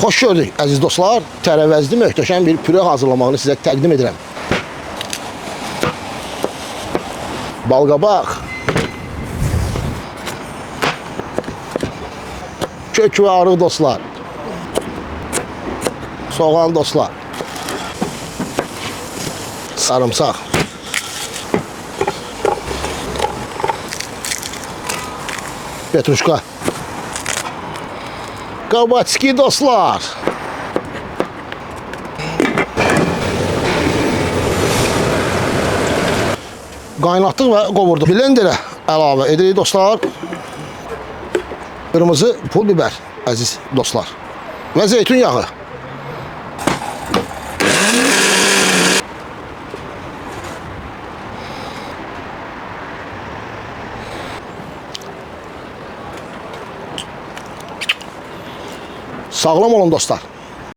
Xoş gördük əziz dostlar. Tərəvəzli möhtəşəm bir püre hazırlamağını sizə təqdim edirəm. Balqabaq, kök və arıq dostlar, soğan dostlar, sarımsaq, petruşka, qabaçki dostlar. Qaynatdıq və qovurduq. Blenderə əlavə edirik dostlar. Qırmızı pul biber əziz dostlar. Və zeytun yağı. Sağlam olun dostlar.